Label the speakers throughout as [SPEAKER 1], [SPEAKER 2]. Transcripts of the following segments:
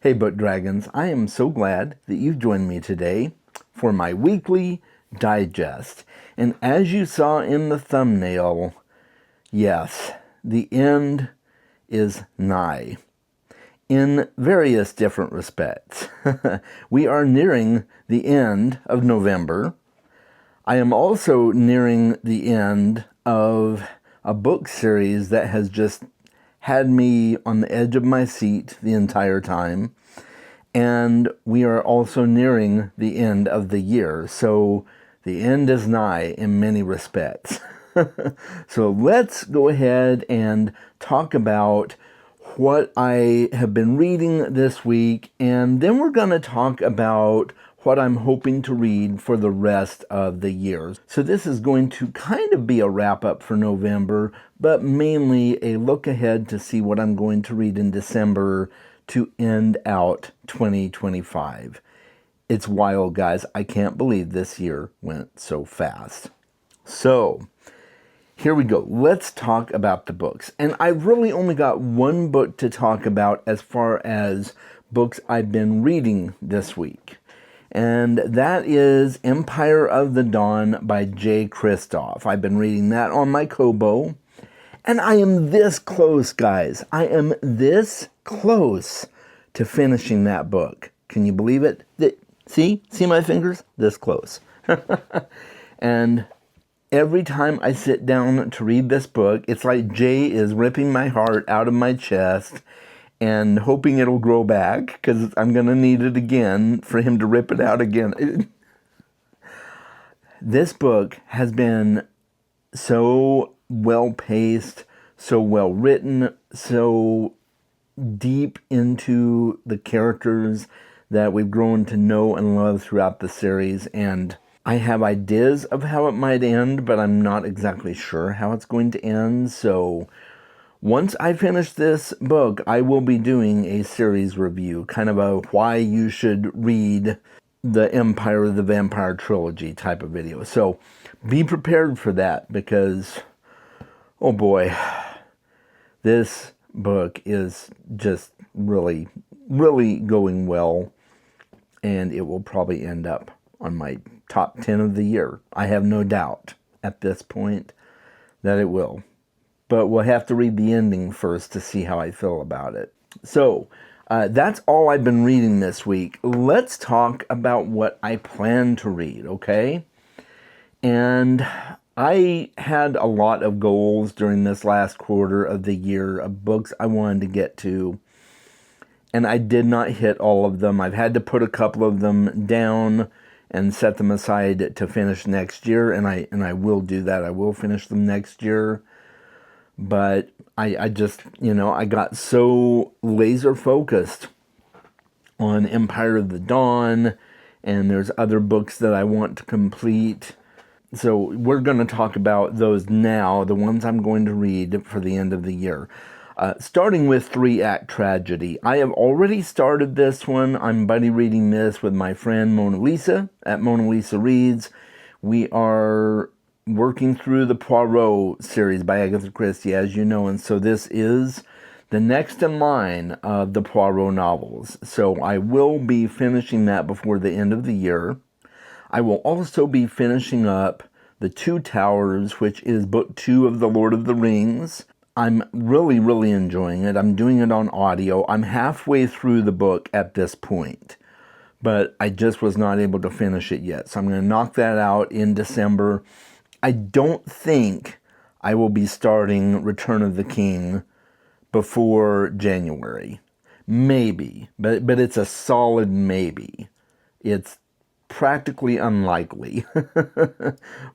[SPEAKER 1] Hey, Book Dragons, I am so glad that you've joined me today for my weekly digest. And as you saw in the thumbnail, yes, the end is nigh in various different respects. We are nearing the end of November. I am also nearing the end of a book series that has just had me on the edge of my seat the entire time. And we are also nearing the end of the year. So the end is nigh in many respects. So let's go ahead and talk about what I have been reading this week. And then we're going to talk about what I'm hoping to read for the rest of the year. So this is going to kind of be a wrap-up for November, but mainly a look ahead to see what I'm going to read in December to end out 2025. It's wild, guys. I can't believe this year went so fast. So here we go. Let's talk about the books. And I've really only got one book to talk about as far as books I've been reading this week. And that is Empire of the Dawn by Jay Kristoff. I've been reading that on my Kobo. And I am this close, guys. I am this close to finishing that book. Can you believe it? See my fingers? This close. And every time I sit down to read this book, it's like Jay is ripping my heart out of my chest and hoping it'll grow back, because I'm going to need it again for him to rip it out again. This book has been so well-paced, so well-written, so deep into the characters that we've grown to know and love throughout the series. And I have ideas of how it might end, but I'm not exactly sure how it's going to end. So once I finish this book, I will be doing a series review, kind of a why you should read the Empire of the Vampire trilogy type of video. So be prepared for that, because, oh boy, this book is just really, really going well, and it will probably end up on my top 10 of the year. I have no doubt at this point that it will. But we'll have to read the ending first to see how I feel about it. So that's all I've been reading this week. Let's talk about what I plan to read, okay? And I had a lot of goals during this last quarter of the year of books I wanted to get to, and I did not hit all of them. I've had to put a couple of them down and set them aside to finish next year, and I will do that. I will finish them next year. But I just, I got so laser focused on Empire of the Dawn, and there's other books that I want to complete. So we're going to talk about those now, the ones I'm going to read for the end of the year. Starting with 3-Act Tragedy. I have already started this one. I'm buddy reading this with my friend Mona Lisa at Mona Lisa Reads. We are working through the Poirot series by Agatha Christie, as you know, and so this is the next in line of the Poirot novels. So I will be finishing that before the end of the year. I will also be finishing up The Two Towers, which is book 2 of The Lord of the Rings. I'm really, really enjoying it. I'm doing it on audio. I'm halfway through the book at this point, but I just was not able to finish it yet. So I'm going to knock that out in December. I don't think I will be starting Return of the King before January. Maybe, but it's a solid maybe. It's practically unlikely.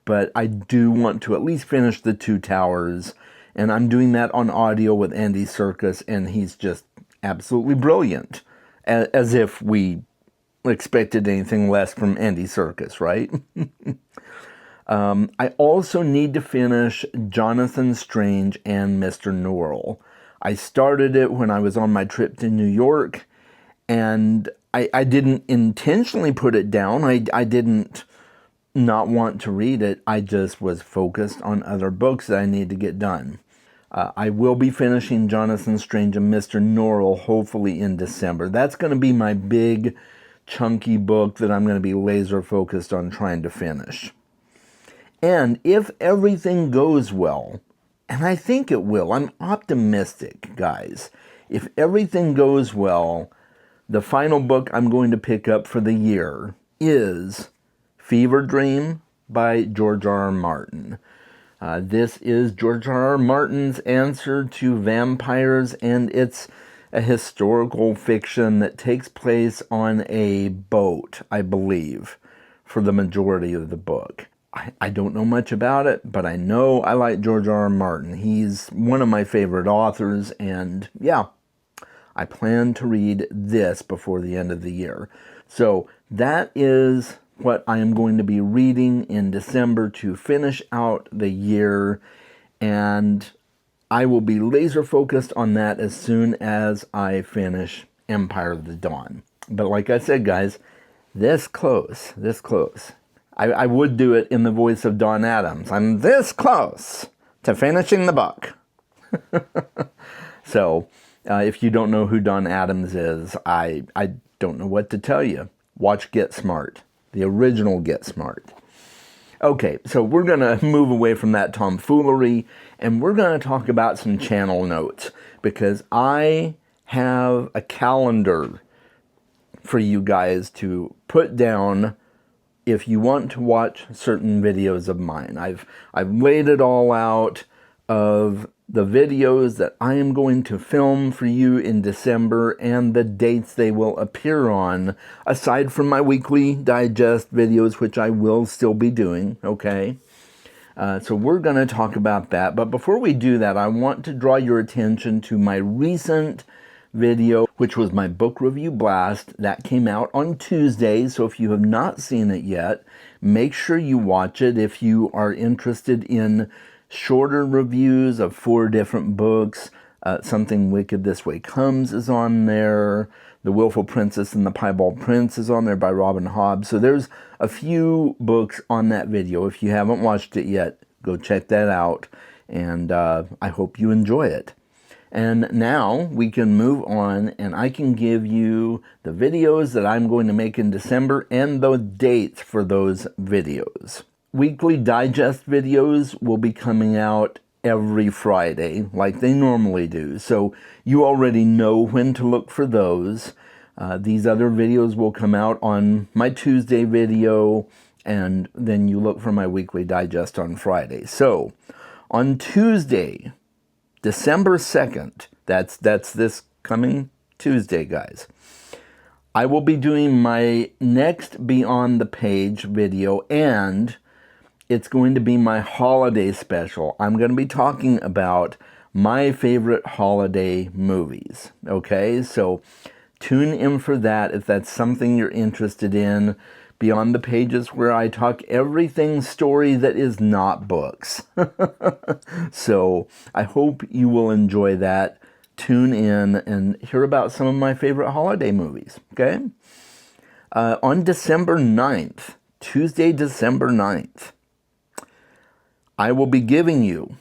[SPEAKER 1] But I do want to at least finish The Two Towers, and I'm doing that on audio with Andy Serkis, and he's just absolutely brilliant. As if we expected anything less from Andy Serkis, right? I also need to finish Jonathan Strange and Mr. Norrell. I started it when I was on my trip to New York, and I didn't intentionally put it down. I didn't not want to read it. I just was focused on other books that I need to get done. I will be finishing Jonathan Strange and Mr. Norrell hopefully in December. That's going to be my big, chunky book that I'm going to be laser focused on trying to finish. And if everything goes well, and I think it will, I'm optimistic, guys. If everything goes well, the final book I'm going to pick up for the year is Fever Dream by George R.R. Martin. This is George R.R. Martin's answer to vampires, and it's a historical fiction that takes place on a boat, I believe, for the majority of the book. I don't know much about it, but I know I like George R.R. Martin. He's one of my favorite authors, and yeah, I plan to read this before the end of the year. So that is what I am going to be reading in December to finish out the year, and I will be laser focused on that as soon as I finish Empire of the Dawn. But like I said, guys, this close. I would do it in the voice of Don Adams. I'm this close to finishing the book. So, if you don't know who Don Adams is, I don't know what to tell you. Watch Get Smart, the original Get Smart. Okay, so we're going to move away from that tomfoolery, and we're going to talk about some channel notes, because I have a calendar for you guys to put down if you want to watch certain videos of mine. I've laid it all out of the videos that I am going to film for you in December and the dates they will appear on, aside from my weekly digest videos, which I will still be doing, okay? So we're going to talk about that. But before we do that, I want to draw your attention to my recent video, which was my book review blast that came out on Tuesday. So if you have not seen it yet, make sure you watch it. If you are interested in shorter reviews of 4 different books, Something Wicked This Way Comes is on there. The Willful Princess and the Piebald Prince is on there by Robin Hobbs. So there's a few books on that video. If you haven't watched it yet, go check that out. And I hope you enjoy it. And now we can move on, and I can give you the videos that I'm going to make in December and the dates for those videos. Weekly digest videos will be coming out every Friday, like they normally do. So you already know when to look for those. These other videos will come out on my Tuesday video, and then you look for my weekly digest on Friday. So on Tuesday, December 2nd, that's this coming Tuesday, guys, I will be doing my next Beyond the Page video, and it's going to be my holiday special. I'm going to be talking about my favorite holiday movies, okay? So tune in for that if that's something you're interested in. Beyond the Pages, where I talk everything story that is not books. So I hope you will enjoy that. Tune in and hear about some of my favorite holiday movies, okay? On December 9th, Tuesday, December 9th, I will be giving you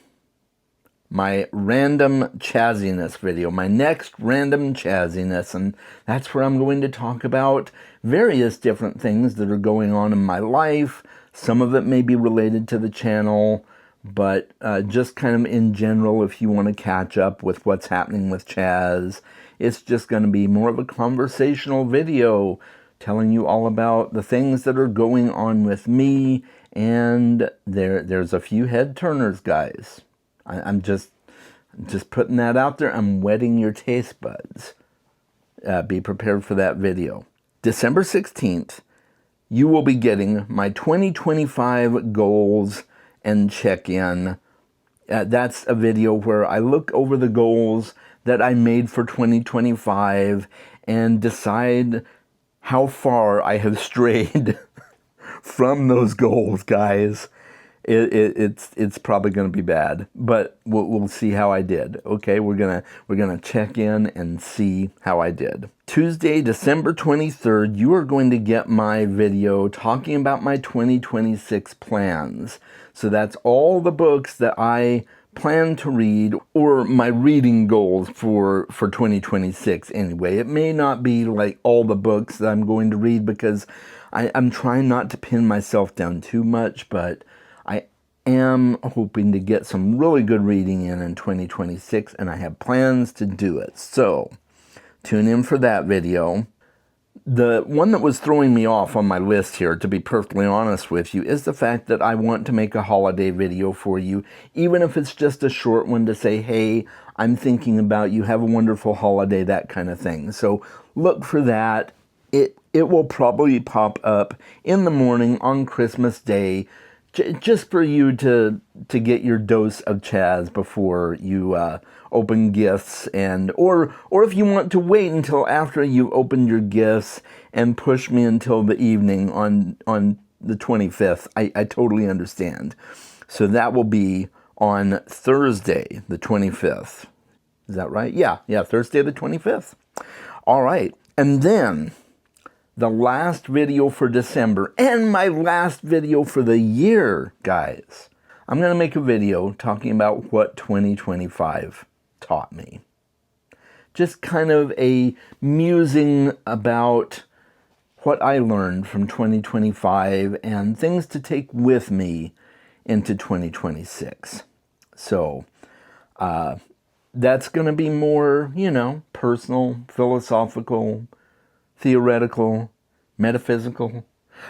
[SPEAKER 1] my random chazziness video, my next random chazziness, and that's where I'm going to talk about various different things that are going on in my life. Some of it may be related to the channel, but just kind of in general, if you want to catch up with what's happening with Chaz, it's just going to be more of a conversational video telling you all about the things that are going on with me, and there's a few head turners, guys. I'm just putting that out there. I'm whetting your taste buds. Be prepared for that video. December 16th, you will be getting my 2025 goals and check-in. That's a video where I look over the goals that I made for 2025 and decide how far I have strayed from those goals, guys. It's probably going to be bad, but we'll see how I did. Okay, we're gonna check in and see how I did. Tuesday, December 23rd, you are going to get my video talking about my 2026 plans. So that's all the books that I plan to read, or my reading goals for 2026 anyway. It may not be like all the books that I'm going to read, because I'm trying not to pin myself down too much, but I am hoping to get some really good reading in 2026, and I have plans to do it. So tune in for that video. The one that was throwing me off on my list here, to be perfectly honest with you, is the fact that I want to make a holiday video for you, even if it's just a short one to say, hey, I'm thinking about you, have a wonderful holiday, that kind of thing. So look for that. It will probably pop up in the morning on Christmas Day, just for you to get your dose of Chaz before you open gifts, or if you want to wait until after you open your gifts and push me until the evening on the 25th, I totally understand. So that will be on Thursday, the 25th. Is that right? Yeah, Thursday the 25th. All right, and then the last video for December, and my last video for the year, guys. I'm going to make a video talking about what 2025 taught me. Just kind of a musing about what I learned from 2025 and things to take with me into 2026. So, that's going to be more, personal, philosophical, theoretical, metaphysical.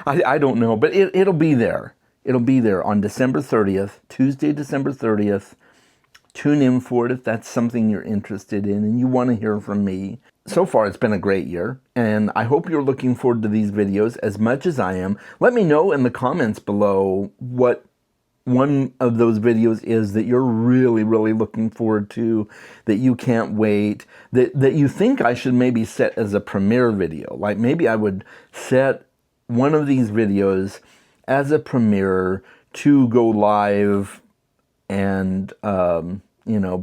[SPEAKER 1] I don't know, but it'll be there. It'll be there on December 30th, Tuesday, December 30th. Tune in for it if that's something you're interested in and you want to hear from me. So far, it's been a great year, and I hope you're looking forward to these videos as much as I am. Let me know in the comments below what one of those videos is that you're really, really looking forward to, that you can't wait, that you think I should maybe set as a premiere video. Like maybe I would set one of these videos as a premiere to go live and,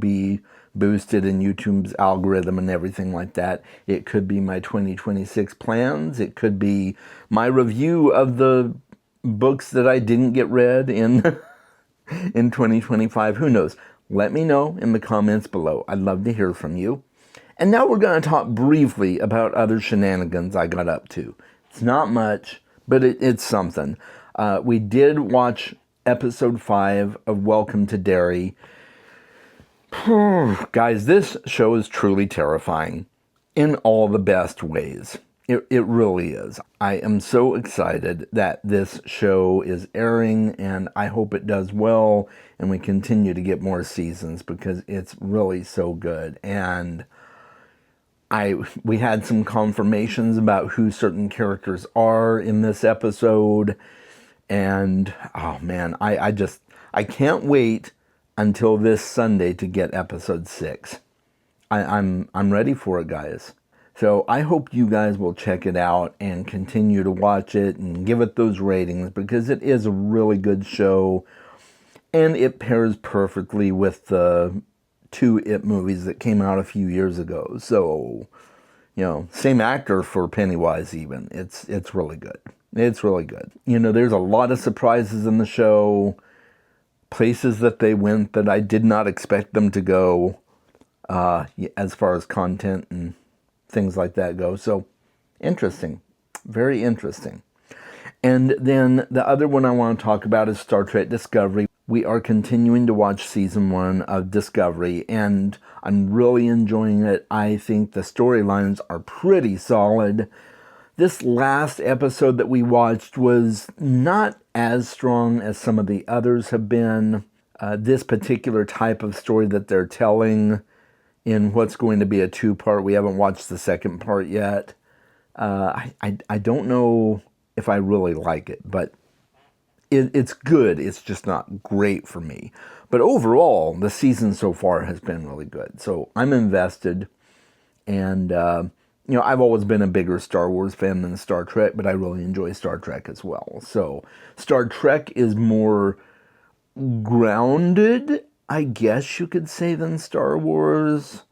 [SPEAKER 1] be boosted in YouTube's algorithm and everything like that. It could be my 2026 plans. It could be my review of the books that I didn't get read in in 2025. Who knows? Let me know in the comments below. I'd love to hear from you. And now we're going to talk briefly about other shenanigans I got up to. It's not much, but it's something. We did watch episode 5 of Welcome to Derry. Guys, this show is truly terrifying in all the best ways. It really is. I am so excited that this show is airing, and I hope it does well and we continue to get more seasons, because it's really so good. And we had some confirmations about who certain characters are in this episode, and oh man, I can't wait until this Sunday to get episode 6. I'm ready for it, guys. So I hope you guys will check it out and continue to watch it and give it those ratings, because it is a really good show and it pairs perfectly with the 2 It movies that came out a few years ago. So, same actor for Pennywise even. It's really good. It's really good. There's a lot of surprises in the show, places that they went that I did not expect them to go, as far as content and things like that go. So interesting, very interesting. And then the other one I want to talk about is Star Trek Discovery. We are continuing to watch season 1 of Discovery, and I'm really enjoying it. I think the storylines are pretty solid. This last episode that we watched was not as strong as some of the others have been. This particular type of story that they're telling in what's going to be a 2-part. We haven't watched the second part yet. I don't know if I really like it, but it's good. It's just not great for me. But overall, the season so far has been really good. So I'm invested. And, I've always been a bigger Star Wars fan than Star Trek, but I really enjoy Star Trek as well. So Star Trek is more grounded, I guess you could say, than Star Wars.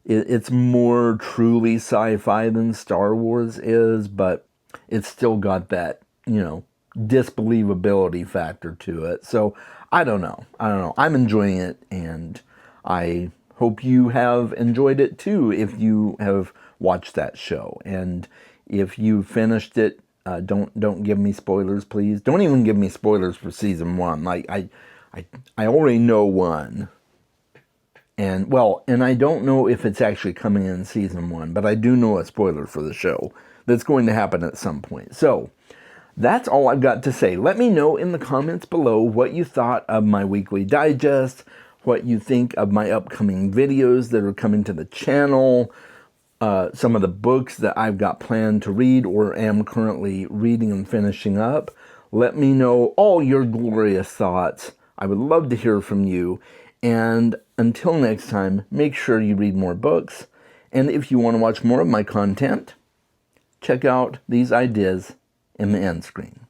[SPEAKER 1] It's more truly sci-fi than Star Wars is, but it's still got that, disbelievability factor to it. So I don't know. I'm enjoying it, and I hope you have enjoyed it too if you have watched that show. And if you finished it, don't give me spoilers, please. Don't even give me spoilers for season 1. Like I already know one. And well, and I don't know if it's actually coming in season 1, but I do know a spoiler for the show that's going to happen at some point. So that's all I've got to say. Let me know in the comments below what you thought of my weekly digest, what you think of my upcoming videos that are coming to the channel, some of the books that I've got planned to read or am currently reading and finishing up. Let me know all your glorious thoughts. I would love to hear from you. And until next time, make sure you read more books. And if you want to watch more of my content, check out these ideas in the end screen.